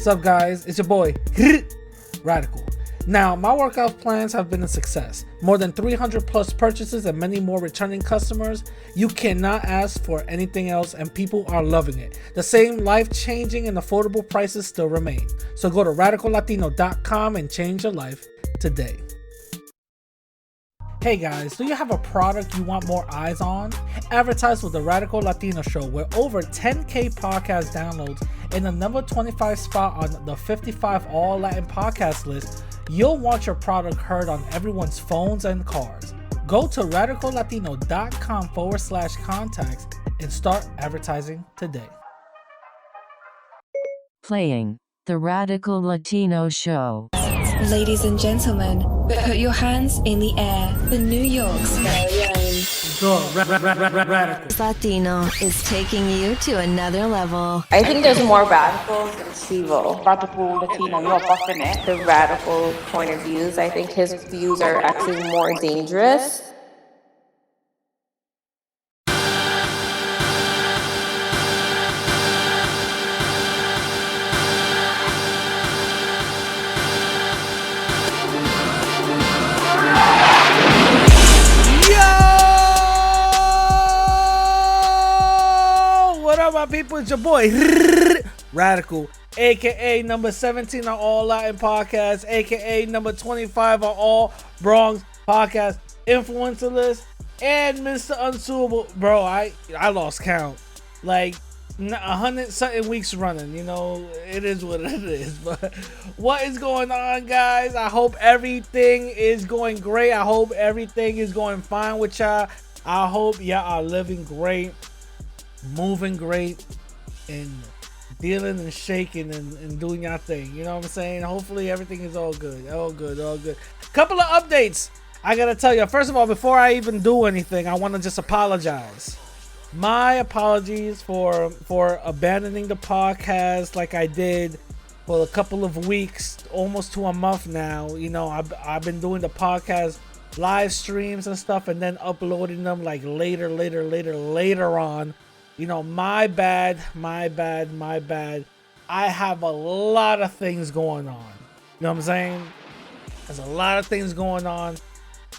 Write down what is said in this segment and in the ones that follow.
What's up, guys? It's your boy, Radical. Now, my workout plans have been a success. More than 300 plus purchases and many more returning customers. You cannot ask for anything else, and people are loving it. The same life-changing and affordable prices still remain. So go to radicallatino.com and change your life today. Hey guys, do you have a product you want more eyes on? Advertise with the Radical Latino Show, where over 10K podcast downloads and the number 25 spot on the 55 All Latin podcast list. You'll want your product heard on everyone's phones and cars. Go to radicallatino.com/contacts and start advertising today. Playing the Radical Latino Show. Ladies and gentlemen, put your hands in the air for New York's very own. Radical. Latino is taking you to another level. I think there's more radicals than civil. Radical Latino, you're buffing it. The radical point of views, I think his views are actually more dangerous. My people, it's your boy Radical, aka number 17 on All Latin Podcasts, aka number 25 on All Bronx Podcast Influencer List, and Mr. Unsuable. Bro, I lost count. Like 100 something weeks running. You know, it is what it is. But what is going on, guys? I hope everything is going great. I hope everything is going fine with y'all. I hope y'all are living great, moving great, and dealing and shaking and doing your thing. You know what I'm saying? Hopefully everything is all good. All good. Couple of updates I gotta tell you. First of all, before I even do anything, I want to just apologize. My apologies for abandoning the podcast like I did for a couple of weeks, almost to a month now. You know, I've been doing the podcast live streams and stuff, and then uploading them like later on. You know, my bad. I have a lot of things going on. You know what I'm saying? There's a lot of things going on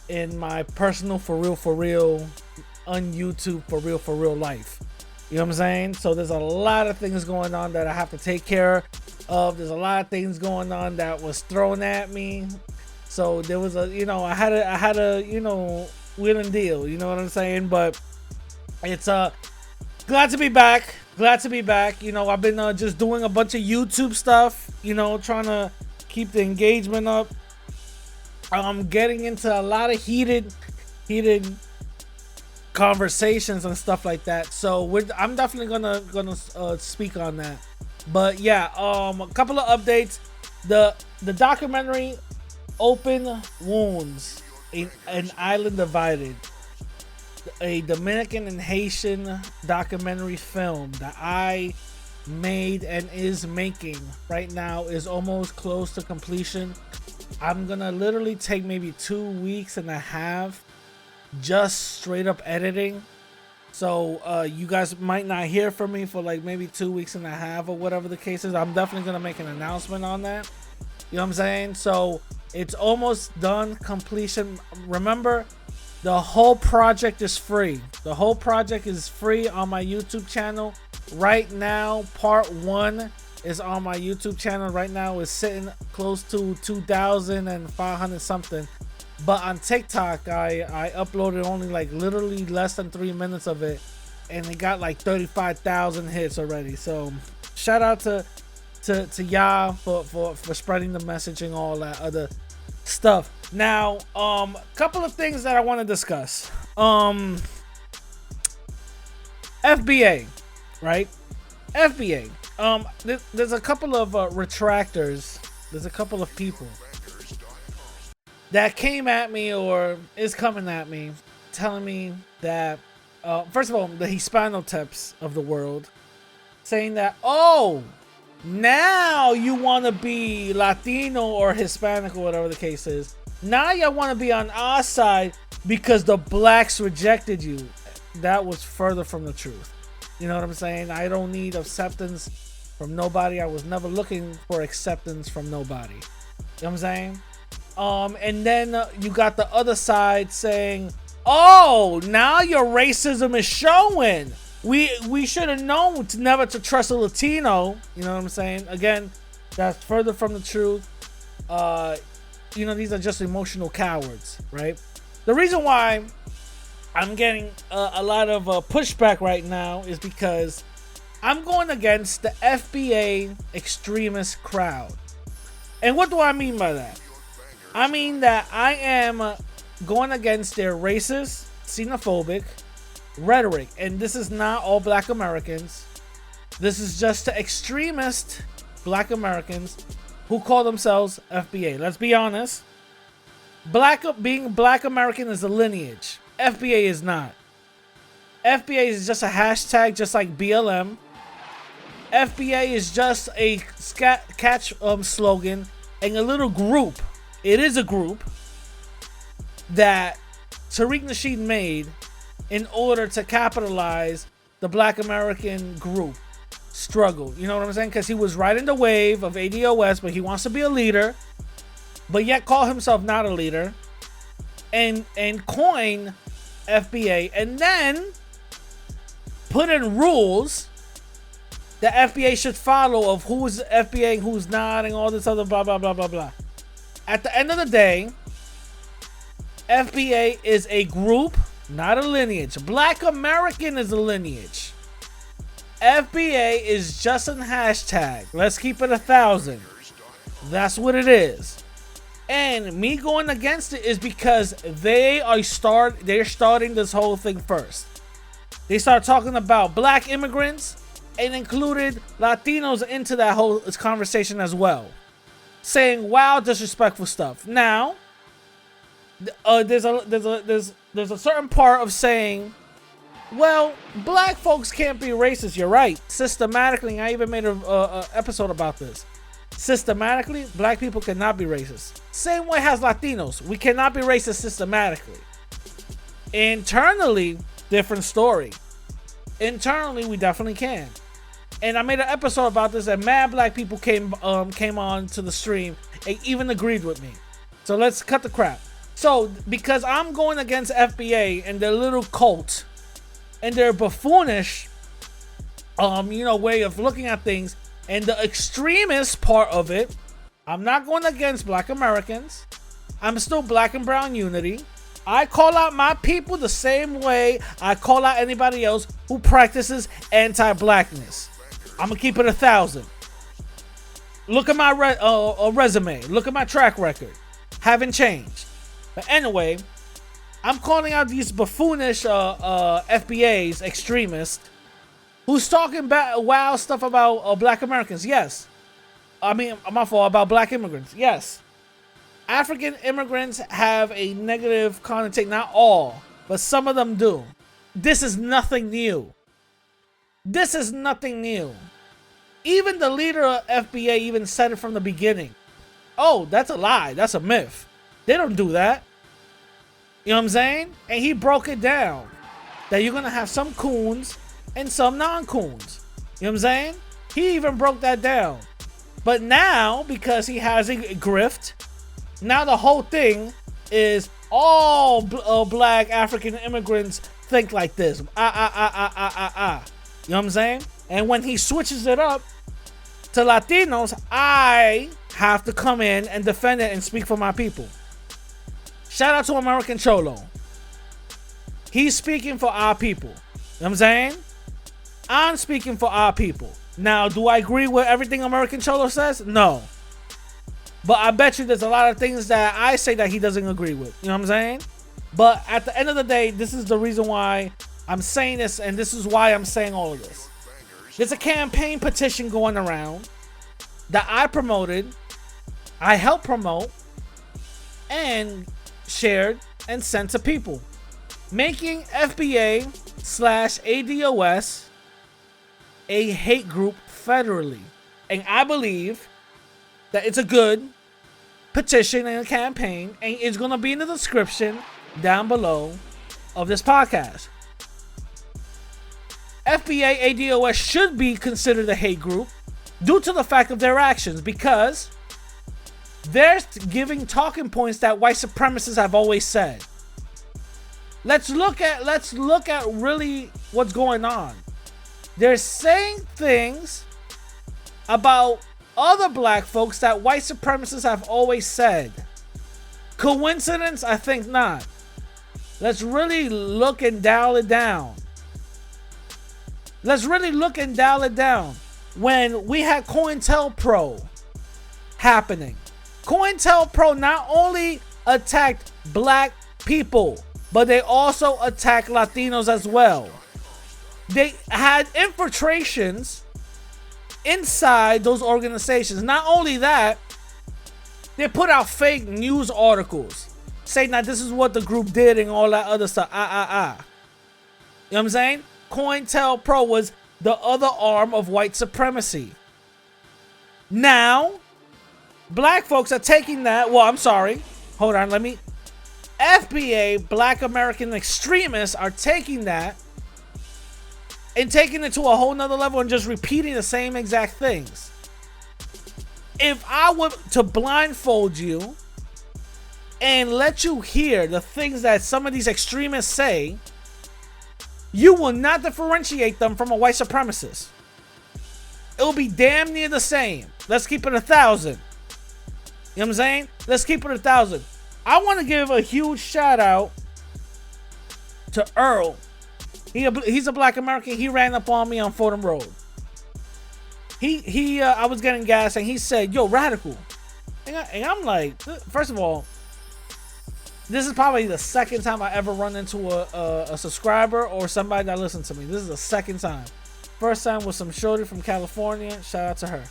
in my personal for real on YouTube for real life. You know what I'm saying? So there's a lot of things going on that I have to take care of. There's a lot of things going on that was thrown at me. So there was a, you know, I had a, you know, wheel and deal. You know what I'm saying? But it's glad to be back. You know, I've been just doing a bunch of YouTube stuff, you know, trying to keep the engagement up. I'm getting into a lot of heated conversations and stuff like that. So I'm definitely gonna speak on that. But yeah, a couple of updates. The documentary Open Wounds, an Island Divided, a Dominican and Haitian documentary film that I made and is making right now, is almost close to completion. I'm gonna literally take maybe 2 weeks and a half just straight up editing. So you guys might not hear from me for like maybe 2 weeks and a half or whatever the case is. I'm definitely gonna make an announcement on that. You know what I'm saying? So it's almost done, completion. Remember, the whole project is free. The whole project is free on my YouTube channel. Right now, part 1 is on my YouTube channel. Right now, it's sitting close to 2,500 something. But on TikTok, I uploaded only like literally less than 3 minutes of it, and it got like 35,000 hits already. So shout out to y'all for spreading the message and all that other stuff. Now, couple of things that I want to discuss. FBA, right? FBA. There's a couple of retractors. There's a couple of people that came at me or is coming at me, telling me that, first of all, the Hispanotips of the world, saying that, oh, now you want to be Latino or Hispanic or whatever the case is. Now you want to be on our side because the blacks rejected you. That was further from the truth. You know what I'm saying? I don't need acceptance from nobody. I was never looking for acceptance from nobody. You know what I'm saying? And then you got the other side saying, oh, now your racism is showing. We should have known never to trust a Latino. You know what I'm saying? Again, that's further from the truth. These are just emotional cowards, right? The reason why I'm getting a lot of pushback right now is because I'm going against the FBA extremist crowd. And what do I mean by that? I mean that I am going against their racist, xenophobic rhetoric. And this is not all black Americans. This is just the extremist black Americans who call themselves FBA. Let's be honest. Being black American is a lineage. FBA is not. FBA is just a hashtag, just like BLM. FBA is just a catch slogan and a little group. It is a group that Tariq Nasheed made in order to capitalize the black American group struggle. You know what I'm saying? Because he was riding the wave of ADOS, but he wants to be a leader, but yet call himself not a leader, and coin FBA, and then put in rules that FBA should follow of who's FBA and who's not, and all this other blah blah blah blah blah. At the end of the day, FBA is a group, not a lineage. Black American is a lineage. FBA is just a hashtag. Let's keep it 1,000. That's what it is. And me going against it is because they're starting this whole thing first. They start talking about black immigrants and included Latinos into that whole conversation as well, saying wild disrespectful stuff. Now, there's a certain part of saying, well, black folks can't be racist. You're right. Systematically, I even made a episode about this. Systematically, black people cannot be racist. Same way as Latinos. We cannot be racist systematically. Internally, different story. Internally, we definitely can. And I made an episode about this, and mad black people came on to the stream and even agreed with me. So let's cut the crap. So, because I'm going against FBA and their little cult and their buffoonish way of looking at things, and the extremist part of it, I'm not going against black Americans. I'm still black and brown unity. I call out my people the same way I call out anybody else who practices anti-blackness. I'm gonna keep it 1,000. Look at my resume. Look at my track record. Haven't changed. But anyway, I'm calling out these buffoonish FBAs, extremists, who's talking wild stuff about black Americans. Yes. I mean, my fault, about black immigrants. Yes. African immigrants have a negative connotation. Not all, but some of them do. This is nothing new. This is nothing new. Even the leader of FBA even said it from the beginning. Oh, that's a lie. That's a myth. They don't do that. You know what I'm saying? And he broke it down. That you're going to have some coons and some non-coons. You know what I'm saying? He even broke that down. But now, because he has a grift, now the whole thing is all black African immigrants think like this. You know what I'm saying? And when he switches it up to Latinos, I have to come in and defend it and speak for my people. Shout out to American Cholo. He's speaking for our people. You know what I'm saying? I'm speaking for our people. Now, do I agree with everything American Cholo says? No. But I bet you there's a lot of things that I say that he doesn't agree with. You know what I'm saying? But at the end of the day, this is the reason why I'm saying this, and this is why I'm saying all of this. There's a campaign petition going around that I promoted, I helped promote, and shared and sent to people, making FBA/ADOS a hate group federally. And I believe that it's a good petition and a campaign, and it's going to be in the description down below of this podcast. FBA/ADOS should be considered a hate group due to the fact of their actions, because they're giving talking points that white supremacists have always said. Let's look at really what's going on. They're saying things about other black folks that white supremacists have always said. Coincidence? I think not. Let's really look and dial it down. When we had COINTELPRO happening, COINTELPRO not only attacked black people, but they also attacked Latinos as well. They had infiltrations inside those organizations. Not only that, they put out fake news articles saying that this is what the group did and all that other stuff. You know what I'm saying? COINTELPRO was the other arm of white supremacy. Now, black folks are taking that. Well, I'm sorry. Hold on. FBA, Black American Extremists, are taking that and taking it to a whole nother level and just repeating the same exact things. If I were to blindfold you and let you hear the things that some of these extremists say, you will not differentiate them from a white supremacist. It will be damn near the same. Let's keep it 1,000. You know what I'm saying? Let's keep it 1,000. I want to give a huge shout out to Earl. He's a black American. He ran up on me on Fordham Road. I was getting gas and he said, "Yo, Radical." And I'm like, first of all, this is probably the second time I ever run into a subscriber or somebody that listens to me. This is the second time. First time was some shorty from California. Shout out to her.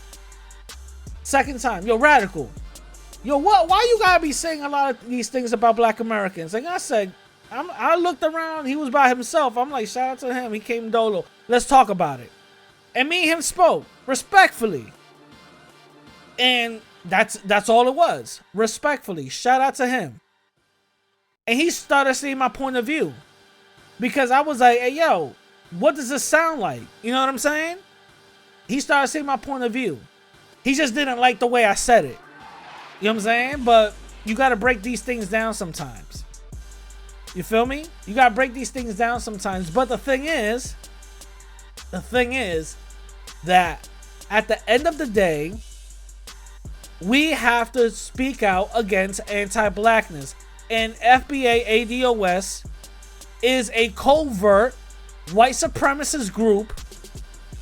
Second time, yo, Radical. Yo, what? Why you gotta be saying a lot of these things about black Americans? And I said, I looked around. He was by himself. I'm like, shout out to him. He came dolo. Let's talk about it. And me and him spoke respectfully. And that's all it was. Respectfully. Shout out to him. And he started seeing my point of view. Because I was like, hey, yo, what does this sound like? You know what I'm saying? He started seeing my point of view. He just didn't like the way I said it. You know what I'm saying? But you got to break these things down sometimes. You feel me? You got to break these things down sometimes. But the thing is that at the end of the day, we have to speak out against anti-blackness. And FBA ADOS is a covert white supremacist group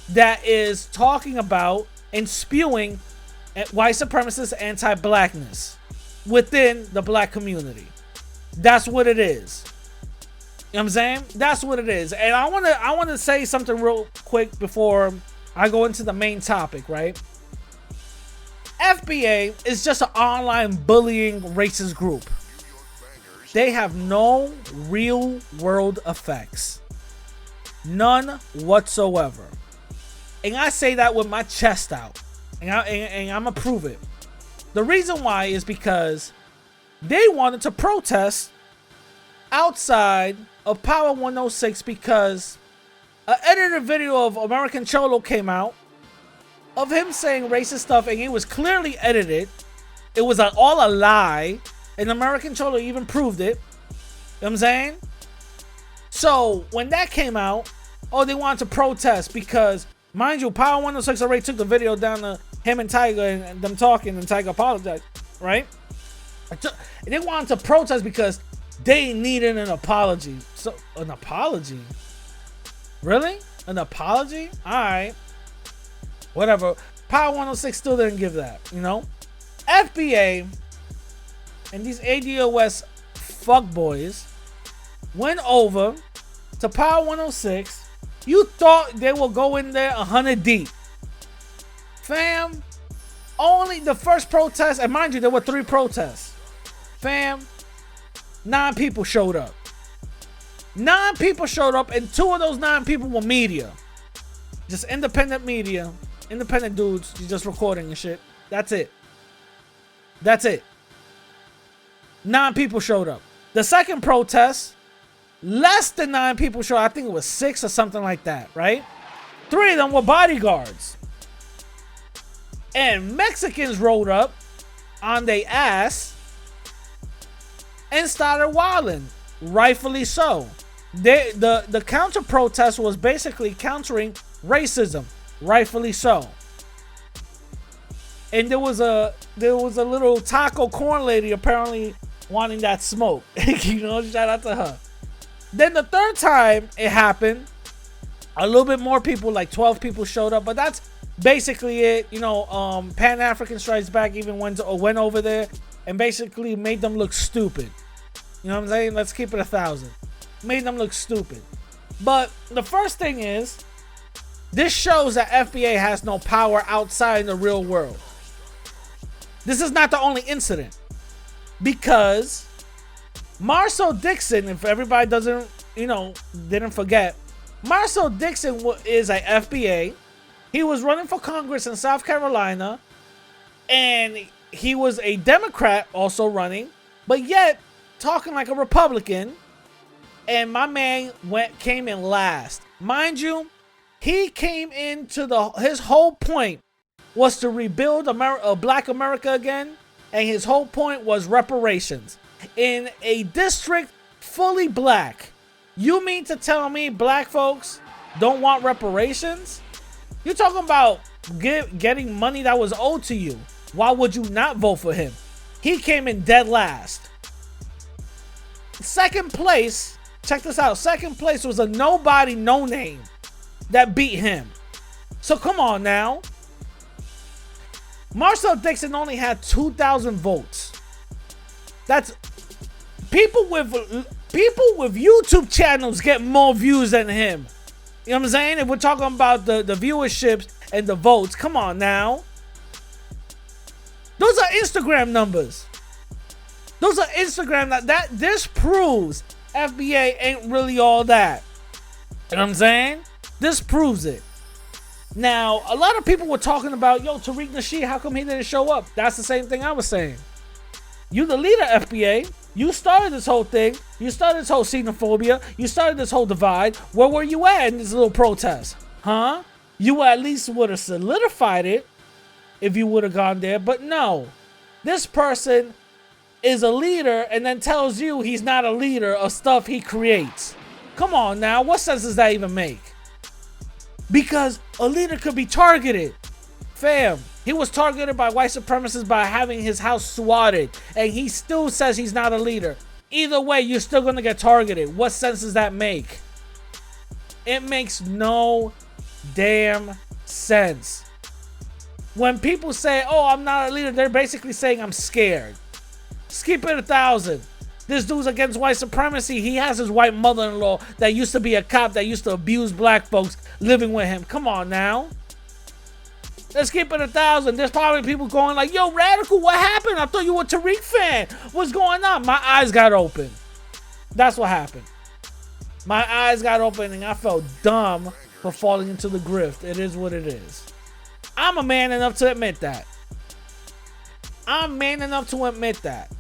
that is talking about and spewing white supremacist anti-blackness within the black community. That's what it is. You know what I'm saying? That's what it is. And I want to say something real quick before I go into the main topic, right? FBA is just an online bullying racist group. They have no real world effects. None whatsoever. And I say that with my chest out. And I'm going to prove it. The reason why is because they wanted to protest outside of Power 106 because an edited video of American Cholo came out of him saying racist stuff, and it was clearly edited. It was all a lie, and American Cholo even proved it. You know what I'm saying? So when that came out, they wanted to protest because, mind you, Power 106 already took the video down to him and Tiger and them talking, and Tiger apologized, right? They wanted to protest because they needed an apology. So, an apology? Really? An apology? Alright. Whatever. Power 106 still didn't give that, you know? FBA and these ADOS fuckboys went over to Power 106. You thought they will go in there 100 deep. Fam, only the first protest, and mind you, there were 3 protests. Fam, 9 people showed up. 9 people showed up, and 2 of those 9 people were media. Just independent media. Independent dudes. Just recording and shit. That's it. That's it. 9 people showed up. The second protest, less than 9 people showed up. I think it was 6 or something like that, right? 3 of them were bodyguards. And Mexicans rolled up on their ass and started wilding, rightfully so. The counter protest was basically countering racism, rightfully so. And there was a little taco corn lady apparently wanting that smoke. You know, shout out to her. Then the third time it happened, a little bit more people, like 12 people showed up, but that's basically it. You know, Pan African Strikes Back even went over there and basically made them look stupid. You know what I'm saying? Let's keep it 1,000. Made them look stupid. But the first thing is, this shows that FBA has no power outside in the real world. This is not the only incident, because Marcel Dixon, if everybody didn't forget, Marcel Dixon is a FBA. He was running for Congress in South Carolina, and he was a Democrat also running, but yet talking like a Republican. And my man came in last. Mind you, he came into his whole point was to rebuild Black America again, and his whole point was reparations in a district fully black. You mean to tell me black folks don't want reparations? You're talking about getting money that was owed to you. Why would you not vote for him? He came in dead last. Second place, check this out. Second place was a nobody, no name that beat him. So come on now. Marcel Dixon only had 2,000 votes. That's people with YouTube channels get more views than him. You know what I'm saying? If we're talking about the viewerships and the votes, come on now. Those are Instagram numbers. Those are Instagram that this proves FBA ain't really all that. You know what I'm saying? This proves it. Now, a lot of people were talking about, yo, Tariq Nasheed, how come he didn't show up? That's the same thing I was saying. You the leader, FBA. You started this whole thing. You started this whole xenophobia. You started this whole divide. Where were you at in this little protest? Huh? You at least would have solidified it if you would have gone there. But no. This person is a leader and then tells you he's not a leader of stuff he creates. Come on now. What sense does that even make? Because a leader could be targeted. Fam, he was targeted by white supremacists by having his house swatted, and he still says he's not a leader. Either way, you're still gonna get targeted. What sense does that make? It makes no damn sense. When people say, oh, I'm not a leader, they're basically saying I'm scared. Skip it 1,000. This dude's against white supremacy. He has his white mother-in-law that used to be a cop that used to abuse black folks living with him. Come on now. Let's keep it 1,000. There's probably people going like, yo, Radical, what happened? I thought you were a Tariq fan. What's going on? My eyes got open. That's what happened. My eyes got open and I felt dumb for falling into the grift. It is what it is. I'm a man enough to admit that. I'm man enough to admit that.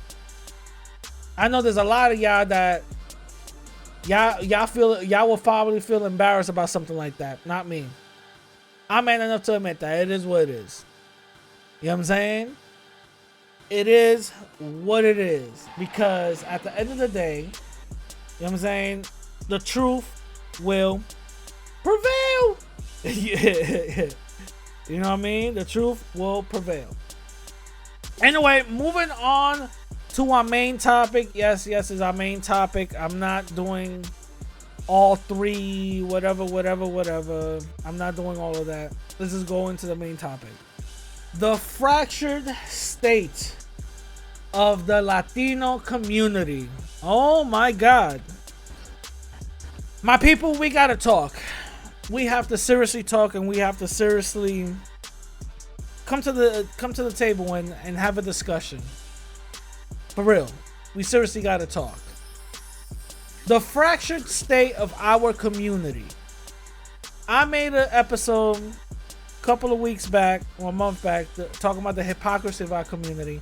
I know there's a lot of y'all that y'all will probably feel embarrassed about something like that. Not me. I'm man enough to admit that. It is what it is. You know what I'm saying? It is what it is. Because at the end of the day, you know what I'm saying? The truth will prevail. Yeah. You know what I mean? The truth will prevail. Anyway, moving on to our main topic. Yes, is our main topic. I'm not doing all three, whatever. I'm not doing all of that. Let's just go into the main topic. The fractured state of the Latino community. Oh my God. My people, we gotta talk. We have to seriously talk, and we have to seriously come to the table and have a discussion. For real. We seriously gotta talk. The fractured state of our community. I made an episode a couple of weeks back, or a month back, talking about the hypocrisy of our community.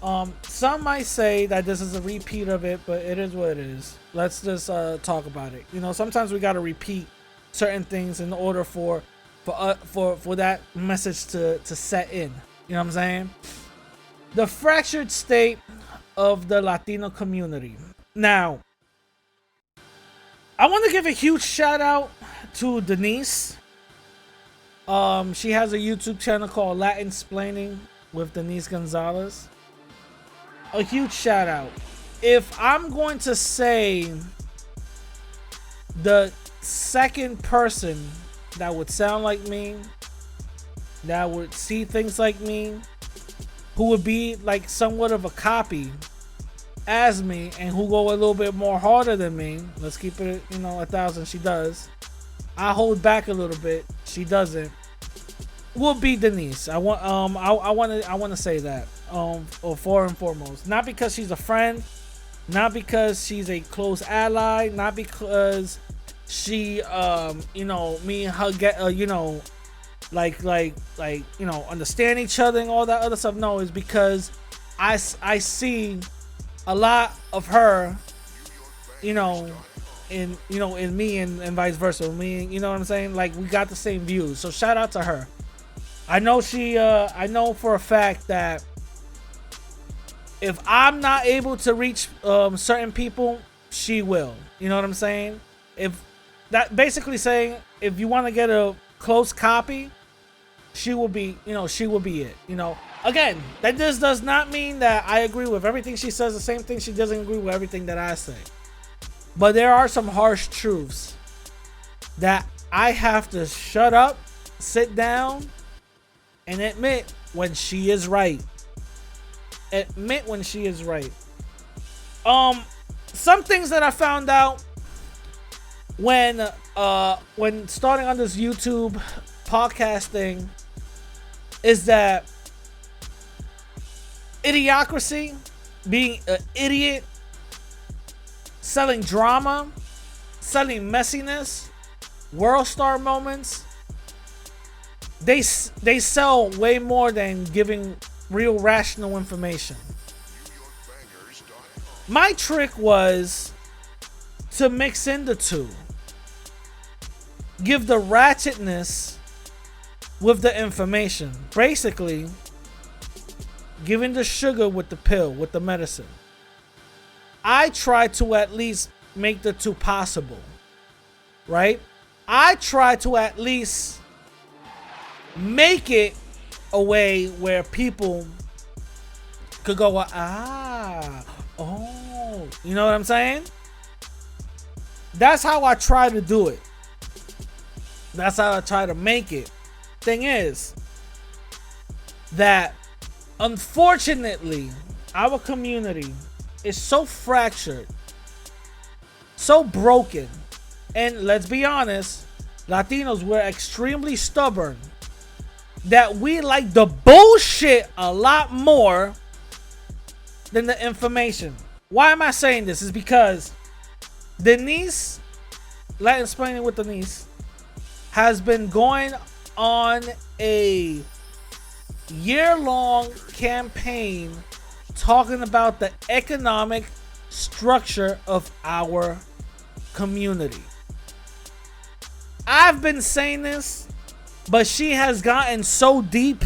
Some might say that this is a repeat of it, but it is what it is. Let's just talk about it. You know, sometimes we gotta repeat certain things in order for for that message to set in. You know what I'm saying? The fractured state of the Latino community. Now, I want to give a huge shout out to Denise. She has a YouTube channel called Latin Splaining with Denise Gonzalez. A huge shout out. If I'm going to say the second person that would sound like me, that would see things like me, who would be like somewhat of a copy as me, and who go a little bit more harder than me, let's keep it, 1,000. She does. I hold back a little bit. She doesn't. Will be Denise. I want to say that for and foremost, not because she's a friend, not because she's a close ally, not because she me and her get understand each other and all that other stuff. No, it's because I see a lot of her, in me and vice versa. Me, you know what I'm saying? Like, we got the same views. So shout out to her. I know I know for a fact that if I'm not able to reach certain people, she will. You know what I'm saying? If that basically saying, if you want to get a close copy, she will be it. Again, that just does not mean that I agree with everything she says. The same thing, she doesn't agree with everything that I say. But there are some harsh truths that I have to shut up, sit down, and admit when she is right. Admit when she is right. Some things that I found out when starting on this YouTube podcast thing is that idiocracy, being an idiot, selling drama, selling messiness, world star moments, they sell way more than giving real rational information. My trick was to mix in the two. Give the ratchetness with the information. Basically, giving the sugar with the pill, with the medicine. I try to at least make the two possible. Right? I try to at least make it a way where people could go, oh, you know what I'm saying? That's how I try to do it. That's how I try to make it. Thing is that unfortunately our community is so fractured, so broken, and let's be honest, Latinos, we're extremely stubborn, that we like the bullshit a lot more than the information. Why am I saying this? Is because Denise, Latin Explaining with Denise, has been going on a year-long campaign talking about the economic structure of our community. I've been saying this, but she has gotten so deep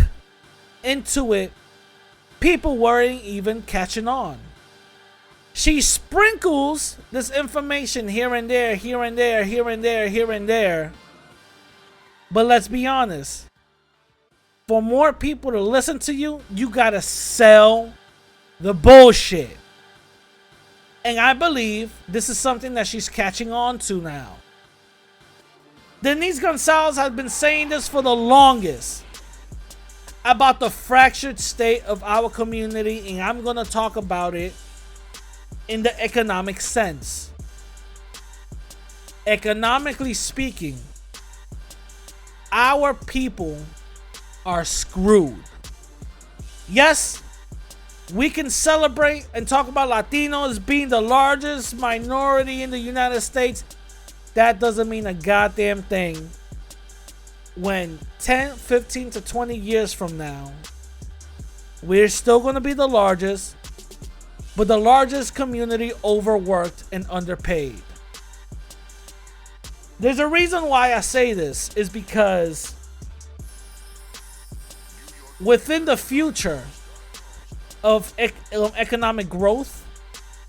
into it, people weren't even catching on. She sprinkles this information here and there, here and there, here and there, here and there. But let's be honest. For more people to listen to you, you gotta sell the bullshit. And I believe this is something that she's catching on to now. Denise Gonzalez has been saying this for the longest about the fractured state of our community, and I'm gonna talk about it in the economic sense. Economically speaking, our people are screwed. Yes, we can celebrate and talk about Latinos being the largest minority in the United States. That doesn't mean a goddamn thing when 10, 15 to 20 years from now, we're still going to be the largest, but the largest community overworked and underpaid. There's a reason why I say this, is because within the future of economic growth,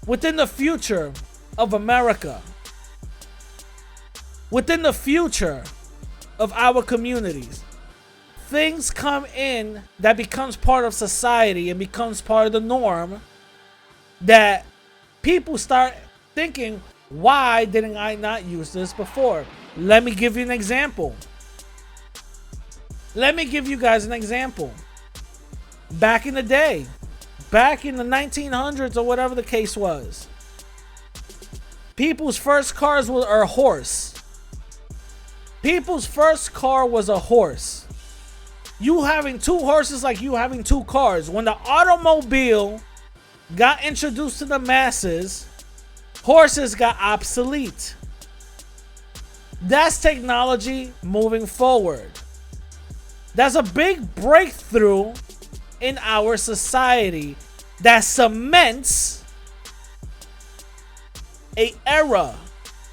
within the future of America, within the future of our communities, things come in that becomes part of society and becomes part of the norm, that people start thinking, why didn't I not use this before? Let me give you an example. Let me give you guys an example. Back in the day, back in the 1900s or whatever the case was, people's first cars were a horse. People's first car was a horse. You having two horses like you having two cars. When the automobile got introduced to the masses, horses got obsolete. That's technology moving forward. That's a big breakthrough in our society that cements a era,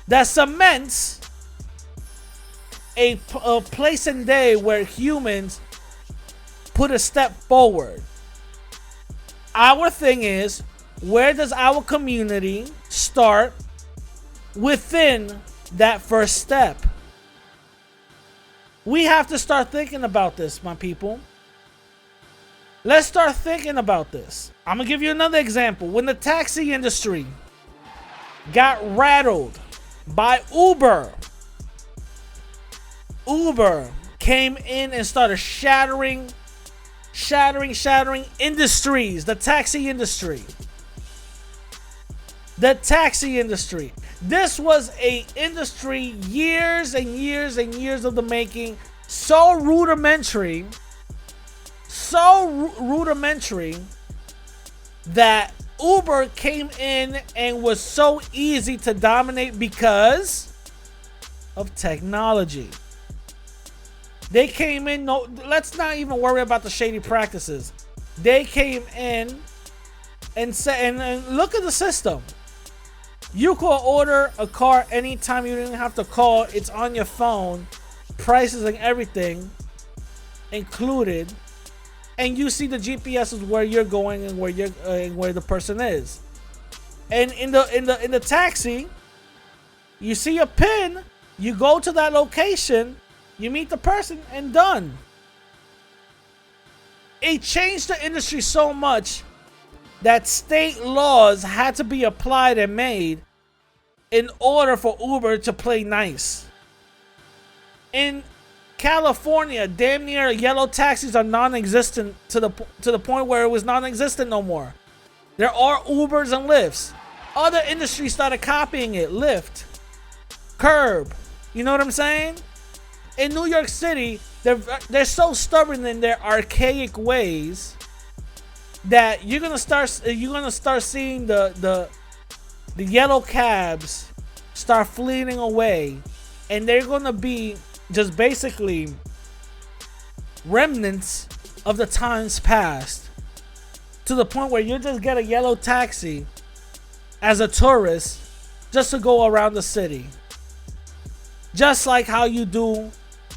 that cements a place and day where humans put a step forward. Our thing is, where does our community start within that first step? We have to start thinking about this, my people. Let's start thinking about this. I'm gonna give you another example. When the taxi industry got rattled by Uber came in and started shattering industries. The taxi industry. This was a industry years and years and years of the making. So rudimentary that Uber came in and was so easy to dominate because of technology. They came in, no, let's not even worry about the shady practices. They came in and said, and look at the system. You could order a car anytime. You didn't have to call. It's on your phone. Prices and everything included. And you see the GPS is where you're going and where the person is. And in the taxi, you see a pin. You go to that location. You meet the person and done. It changed the industry so much that state laws had to be applied and made in order for Uber to play nice. In California, damn near yellow taxis are non-existent to the point where it was non-existent no more. There are Ubers and Lyfts. Other industries started copying it. Lyft, Curb. You know what I'm saying? In New York City, they're so stubborn in their archaic ways that you're gonna start seeing the yellow cabs start fleeting away, and they're gonna be just basically remnants of the times past, to the point where you just get a yellow taxi as a tourist just to go around the city, just like how you do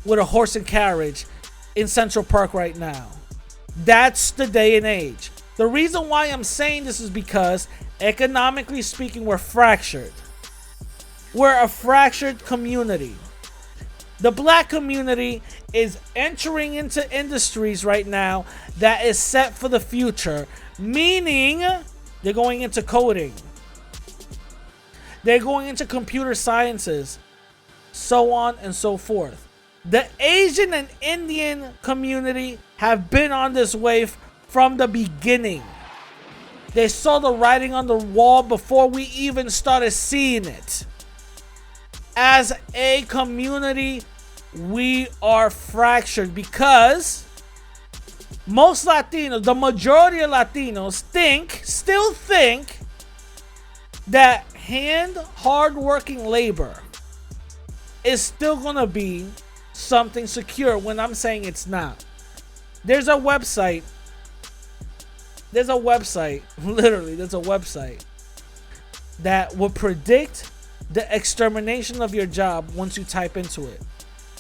with a horse and carriage in Central Park right now. That's the day and age. The reason why I'm saying this is because, economically speaking, we're fractured. We're a fractured community. The black community is entering into industries right now that is set for the future, meaning they're going into coding. They're going into computer sciences, so on and so forth. The Asian and Indian community have been on this wave from the beginning. They saw the writing on the wall before we even started seeing it. As a community, we are fractured because most Latinos, the majority of Latinos still think that hard-working labor is still gonna be something secure, when I'm saying it's not. There's a website, literally, there's a website that will predict the extermination of your job once you type into it.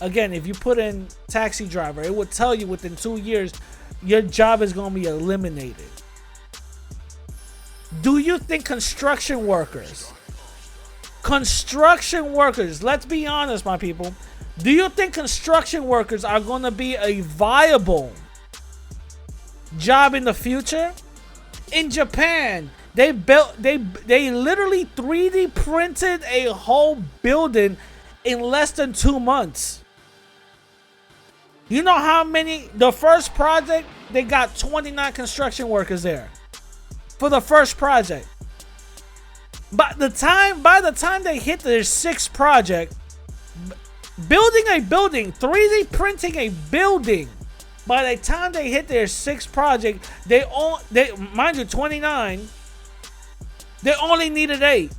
Again, if you put in taxi driver, it will tell you within 2 years your job is going to be eliminated. Do you think construction workers, let's be honest, my people, do you think construction workers are going to be a viable job in the future? In Japan, they literally 3D printed a whole building in less than 2 months. You know how many, the first project, they got 29 construction workers there for the first project. By the time they hit their 6th project, building a building, 3D printing a building, by the time they hit their 6th project, they mind you, 29, they only needed 8.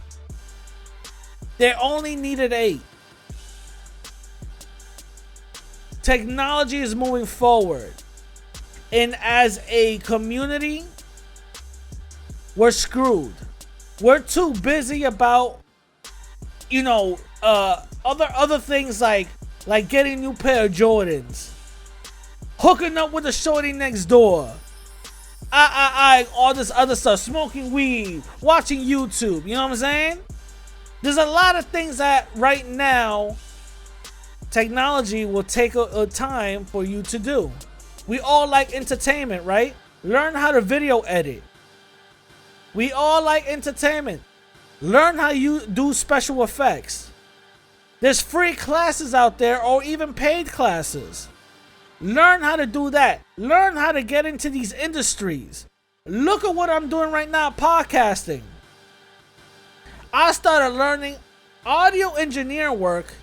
Technology is moving forward, and as a community, we're screwed. We're too busy about, other things like getting a new pair of Jordans, hooking up with the shorty next door, all this other stuff, smoking weed, watching YouTube. You know what I'm saying? There's a lot of things that right now technology will take a time for you to do. We all like entertainment, right? Learn how to video edit. We all like entertainment. Learn how you do special effects. There's free classes out there, or even paid classes. Learn how to do that. Learn how to get into these industries. Look at what I'm doing right now, podcasting. I started learning audio engineer work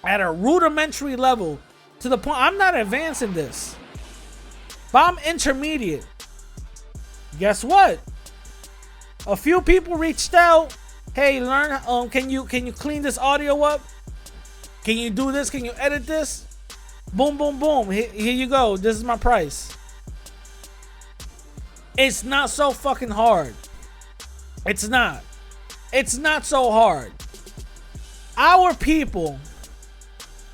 at a rudimentary level, to the point I'm not advanced in this, but I'm intermediate. Guess what? A few people reached out. Hey, learn. Can you clean this audio up? Can you do this? Can you edit this? Boom, boom, boom. Here you go. This is my price. It's not so fucking hard. It's not so hard. Our people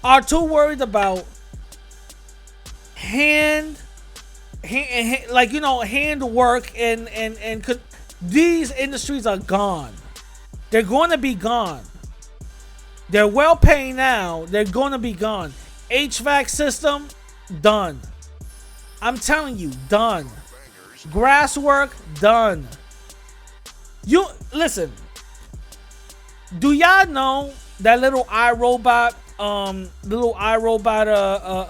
are too worried about hand work, and these industries are gone. They're going to be gone. They're well paying now. They're going to be gone. HVAC system, done. I'm telling you, done. Grass work, done. You listen. Do y'all know that little iRobot,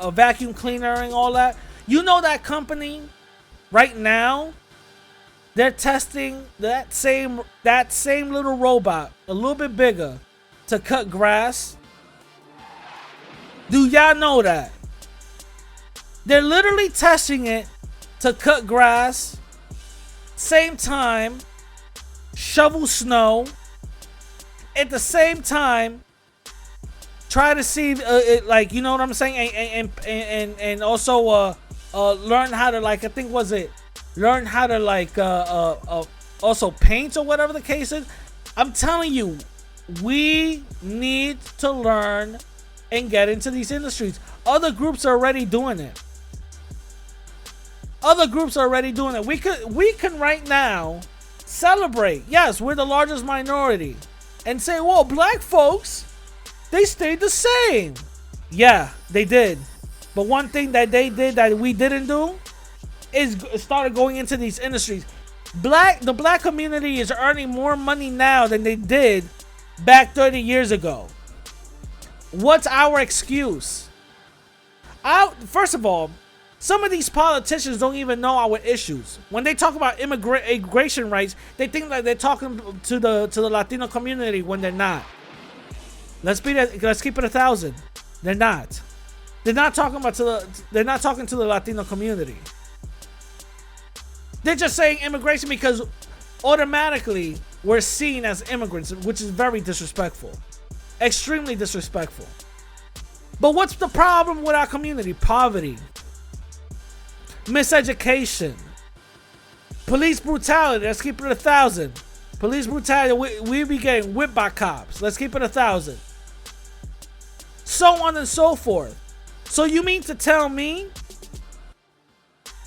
a vacuum cleaner and all that? You know that company right now, they're testing that same little robot, a little bit bigger, to cut grass. Do y'all know that? They're literally testing it to cut grass, same time shovel snow, at the same time try to see you know what I'm saying, and also learn how to learn how to also paint, or whatever the case is. I'm telling you, we need to learn and get into these industries. Other groups are already doing it. We can right now celebrate. Yes, we're the largest minority, and say, well, black folks, they stayed the same. Yeah, they did. But one thing that they did that we didn't do is started going into these industries. The black community is earning more money now than they did back 30 years ago. What's our excuse? First of all, some of these politicians don't even know our issues. When they talk about immigration rights, they think that they're talking to the Latino community when they're not. Let's keep it 1,000. They're not. They're not talking to the Latino community. They're just saying immigration because automatically we're seen as immigrants, which is very disrespectful. Extremely disrespectful. But what's the problem with our community? Poverty, miseducation, police brutality. Let's keep it 1,000. Police brutality. We be getting whipped by cops. Let's keep it 1,000. So on and so forth. So you mean to tell me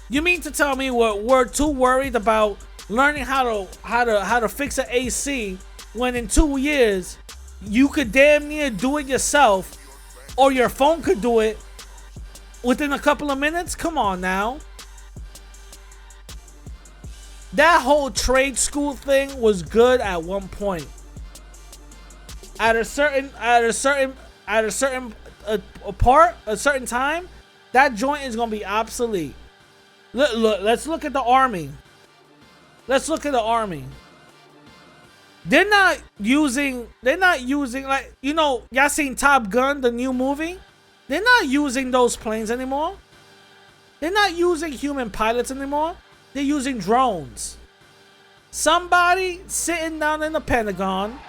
You mean to tell me we're too worried about learning how to fix an AC when in 2 years you could damn near do it yourself, or your phone could do it within a couple of minutes? Come on now. That whole trade school thing was good at one point. At a certain time, that joint is gonna be obsolete. Look, let's look at the army. Let's look at the army. They're not using like, you know, y'all seen Top Gun, the new movie? They're not using those planes anymore. They're not using human pilots anymore. They're using drones. Somebody sitting down in the Pentagon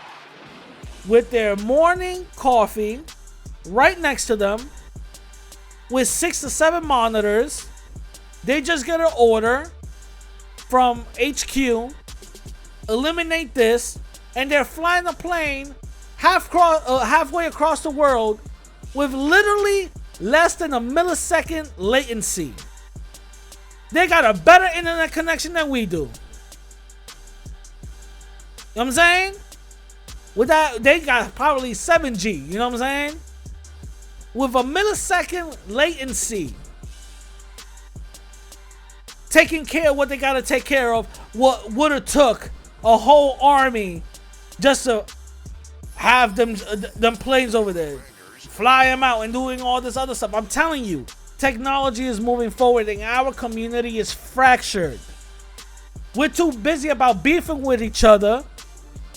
with their morning coffee right next to them with 6 to 7 monitors. They just get an order from HQ, eliminate this, and they're flying a plane halfway across the world with literally less than a millisecond latency. They got a better internet connection than we do. You know what I'm saying? With that, they got probably 7G. You know what I'm saying? With a millisecond latency. Taking care of what they gotta take care of. What would have took a whole army just to have them planes over there, fly them out and doing all this other stuff. I'm telling you, technology is moving forward and our community is fractured. We're too busy about beefing with each other,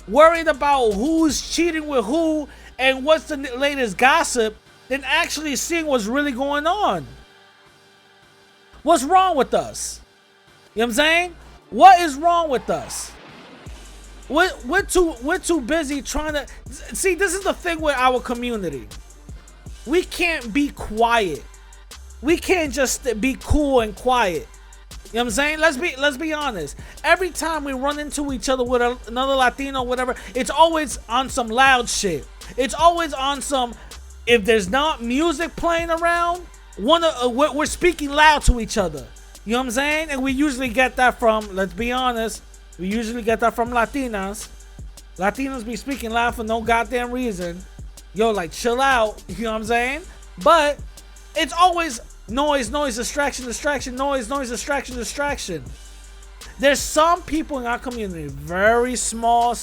worried about who's cheating with who and what's the latest gossip, than actually seeing what's really going on. What's wrong with us? You know what I'm saying? What is wrong with us? We're too busy trying to see. This is the thing with our community. We can't be quiet. We can't just be cool and quiet. You know what I'm saying? Let's be honest. Every time we run into each other with another Latino, whatever, it's always on some loud shit. It's always on some. If there's not music playing around, we're speaking loud to each other. You know what I'm saying? And we usually get that from, let's be honest, we usually get that from Latinas. Latinos be speaking loud for no goddamn reason. Yo, like, chill out. You know what I'm saying? But it's always noise, distraction, noise, distraction. There's some people in our community, very small,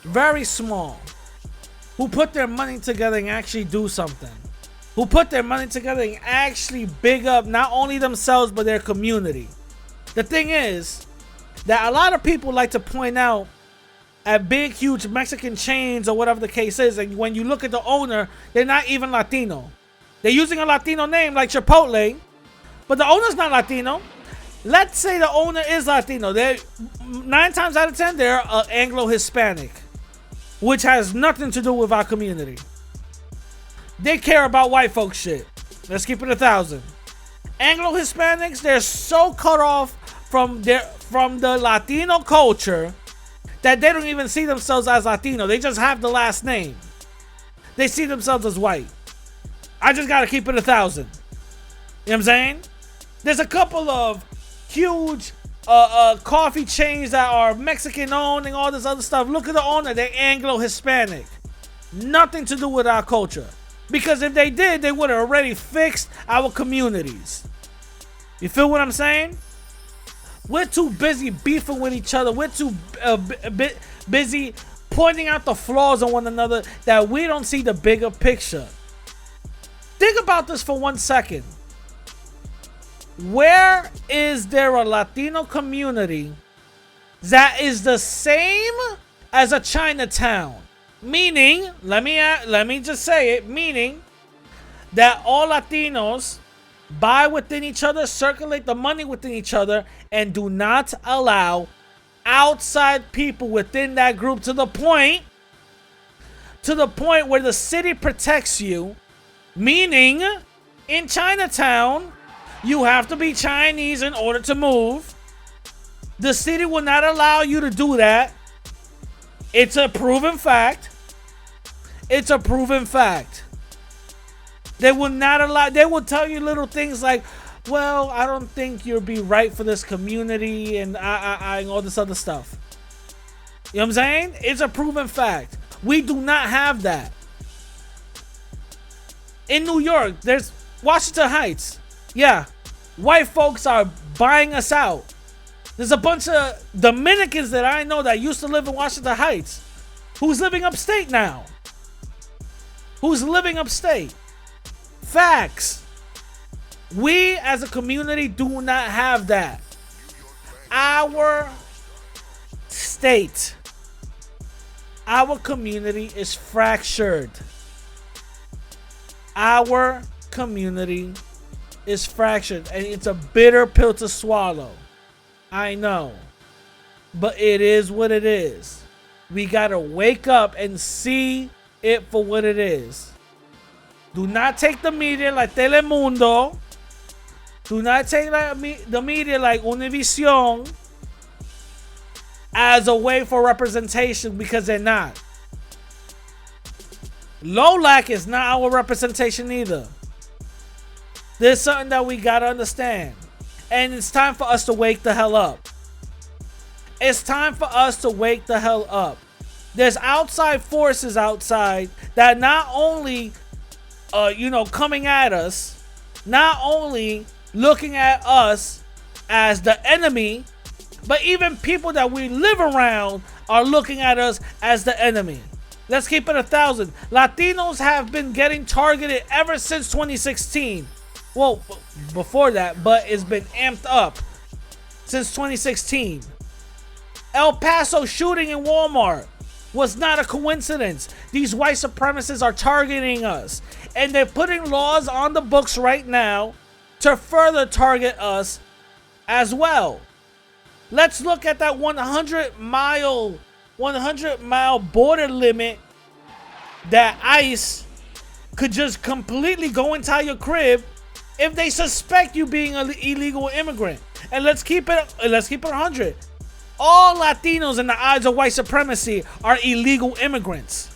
very small, who put their money together and actually do something. Who put their money together and actually big up not only themselves but their community. The thing is that a lot of people like to point out at big, huge Mexican chains or whatever the case is, and when you look at the owner, they're not even Latino. They're using a Latino name like Chipotle, but the owner's not Latino. Let's say the owner is Latino. They're 9 times out of 10, they're Anglo-Hispanic, which has nothing to do with our community. They care about white folks shit. Let's keep it 1,000. Anglo-Hispanics, they're so cut off from the Latino culture that they don't even see themselves as Latino. They just have the last name. They see themselves as white. I just gotta keep it 1,000. You know what I'm saying? There's a couple of huge coffee chains that are Mexican owned and all this other stuff. Look at the owner, they're Anglo-Hispanic. Nothing to do with our culture. Because if they did, they would have already fixed our communities. You feel what I'm saying? We're too busy beefing with each other. We're too busy pointing out the flaws on one another that we don't see the bigger picture. Think about this for 1 second. Where is there a Latino community that is the same as a Chinatown? Meaning, let me just say it, meaning that all Latinos buy within each other, circulate the money within each other, and do not allow outside people within that group to the point where the city protects you. Meaning, in Chinatown, you have to be Chinese in order to move. The city will not allow you to do that. It's a proven fact. It's a proven fact. They will not allow, they will tell you little things like, well, I don't think you'll be right for this community and and all this other stuff. You know what I'm saying? It's a proven fact. We do not have that. In New York, there's Washington Heights. Yeah, white folks are buying us out. There's a bunch of Dominicans that I know that used to live in Washington Heights who's living upstate now. Who's living upstate. Facts. We as a community do not have that. Our state, our community is fractured. Our community is fractured, and it's a bitter pill to swallow. I know, but it is what it is. We gotta wake up and see it for what it is. Do not take the media like Telemundo. Do not take the media like Univision as a way for representation, because they're not. LOLAC is not our representation either. There's something that we gotta understand. And it's time for us to wake the hell up. It's time for us to wake the hell up. There's outside forces outside that not only, coming at us, not only looking at us as the enemy, but even people that we live around are looking at us as the enemy. Let's keep it 1,000. Latinos have been getting targeted ever since 2016. Well, before that, but it's been amped up since 2016. El Paso shooting in Walmart was not a coincidence. These white supremacists are targeting us, and they're putting laws on the books right now to further target us as well. Let's look at that 100-mile border limit that ICE could just completely go inside your crib if they suspect you being an illegal immigrant. And let's keep it 100. All Latinos in the eyes of white supremacy are illegal immigrants.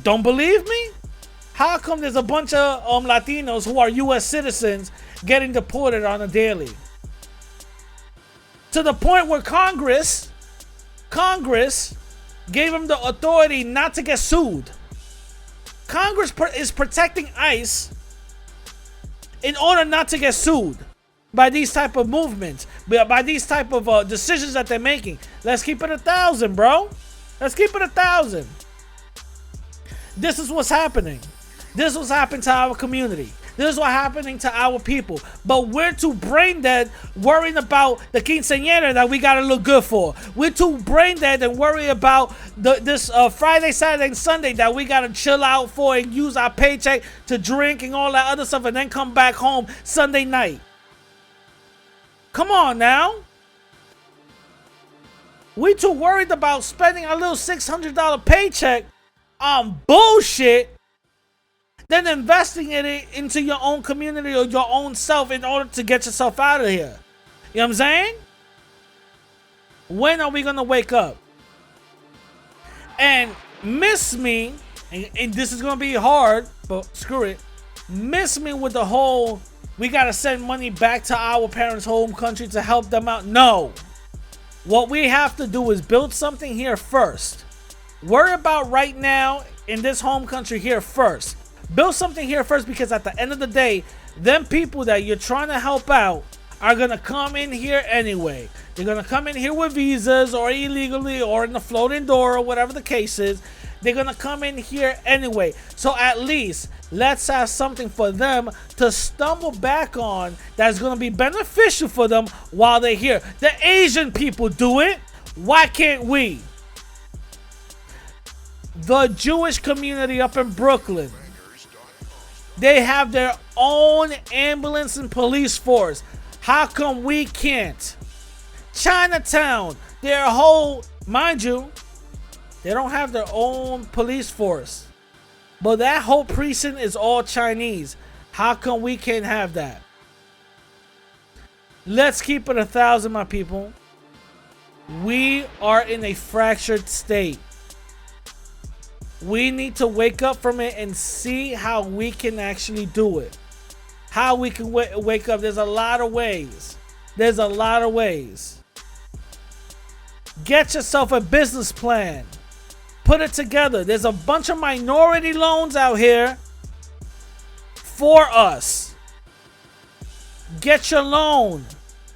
Don't believe me? How come there's a bunch of Latinos who are U.S. citizens getting deported on a daily? To the point where Congress gave them the authority not to get sued. Congress is protecting ICE in order not to get sued by these type of movements, by these type of decisions that they're making. Let's keep it 1,000, bro. Let's keep it 1,000. This is what's happening. This is what's happening to our community. This is what's happening to our people. But we're too brain dead worrying about the quinceañera that we gotta look good for. We're too brain dead and worry about this Friday, Saturday, and Sunday that we gotta chill out for and use our paycheck to drink and all that other stuff and then come back home Sunday night. Come on now. We too worried about spending our little $600 paycheck on bullshit than investing it into your own community or your own self in order to get yourself out of here. You know what I'm saying? When are we gonna wake up? And miss me, and this is gonna be hard, but screw it. Miss me with the whole, we gotta send money back to our parents' home country to help them out. No. What we have to do is build something here first. Worry about right now in this home country here first. Build something here first, because at the end of the day, them people that you're trying to help out are gonna come in here anyway. They're gonna come in here with visas or illegally or in the floating door or whatever the case is. They're gonna come in here anyway. So at least let's have something for them to stumble back on that's gonna be beneficial for them while they're here. The Asian people do it. Why can't we? The Jewish community up in Brooklyn, they have their own ambulance and police force. How come we can't? Chinatown, their whole, mind you, they don't have their own police force, but that whole precinct is all Chinese. How come we can't have that? Let's keep it 1,000, my people. We are in a fractured state. We need to wake up from it and see how we can actually do it. how we can wake up. There's a lot of ways. There's a lot of ways. Get yourself a business plan. Put it together. There's a bunch of minority loans out here for us. Get your loan.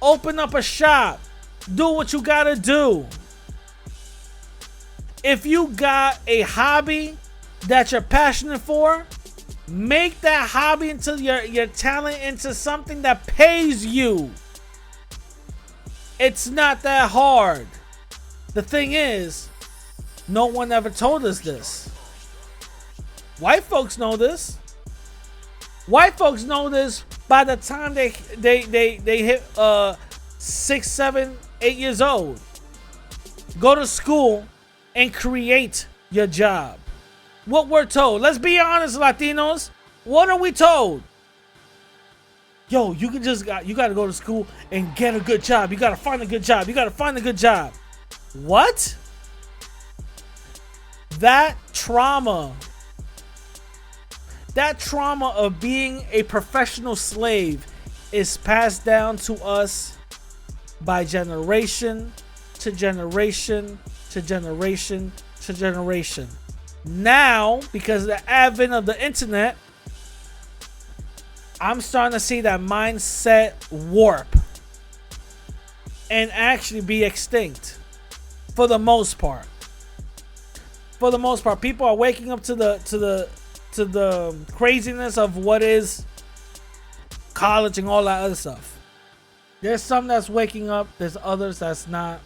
Open up a shop. Do what you gotta do. If you got a hobby that you're passionate for, make that hobby into your talent into something that pays you. It's not that hard. The thing is, no one ever told us this. White folks know this. White folks know this by the time they hit 6, 7, 8 years old. Go to school and create your job. What we're told. Let's be honest, Latinos. What are we told? Yo, you gotta go to school and get a good job. You gotta find a good job. You gotta find a good job. What? That trauma of being a professional slave is passed down to us by generation to generation to generation to generation. Now, because of the advent of the internet, I'm starting to see that mindset warp and actually be extinct for the most part. For the most part, people are waking up to the craziness of what is college and all that other stuff. There's some that's waking up, there's others that's not.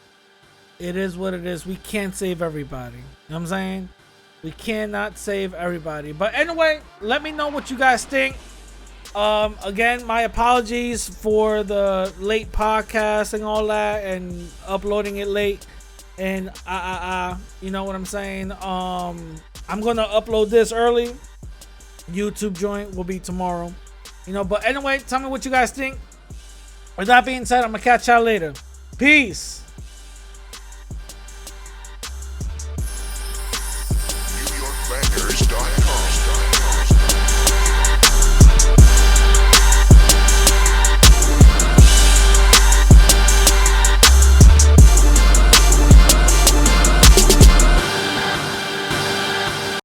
It is what it is. We can't save everybody. You know what I'm saying? We cannot save everybody. But anyway, let me know what you guys think. Again, my apologies for the late podcast and all that and uploading it late. And you know what I'm saying? I'm gonna upload this early. YouTube joint will be tomorrow. You know, but anyway, tell me what you guys think. With that being said, I'm gonna catch y'all later. Peace.